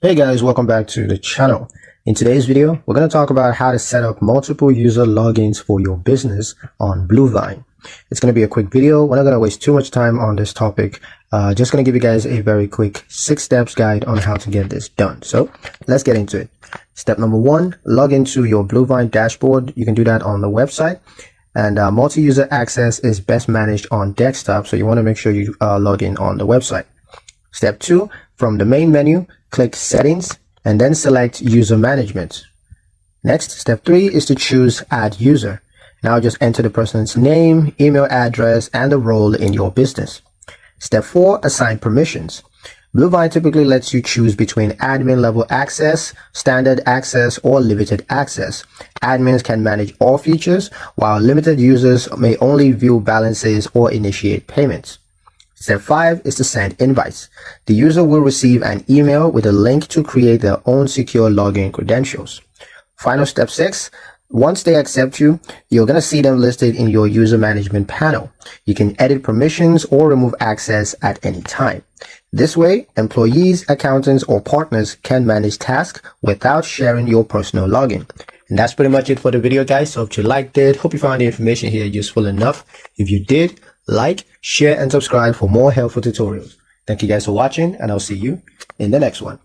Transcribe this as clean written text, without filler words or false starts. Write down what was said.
Hey guys, welcome back to the channel. In today's video, we're going to talk about how to set up multiple user logins for your business on Bluevine. It's going to be a quick video. We're not going to waste too much time on this topic. Just going to give you guys a very quick 6 steps guide on how to get this done. So let's get into it. Step number 1, log into your Bluevine dashboard. You can do that on the website. And multi-user access is best managed on desktop, so you want to make sure you log in on the website. Step 2, from the main menu, click Settings and then select User Management. Next, step 3 is to choose Add User. Now just enter the person's name, email address, and the role in your business. Step 4, assign permissions. Bluevine typically lets you choose between admin level access, standard access, or limited access. Admins can manage all features, while limited users may only view balances or initiate payments. Step 5 is to send invites. The user will receive an email with a link to create their own secure login credentials. Final step 6, once they accept you, you're going to see them listed in your user management panel. You can edit permissions or remove access at any time. This way, employees, accountants, or partners can manage tasks without sharing your personal login. And that's pretty much it for the video, guys. So if you liked it, hope you found the information here useful enough. If you did, like, share, and subscribe for more helpful tutorials. Thank you guys for watching, and I'll see you in the next one.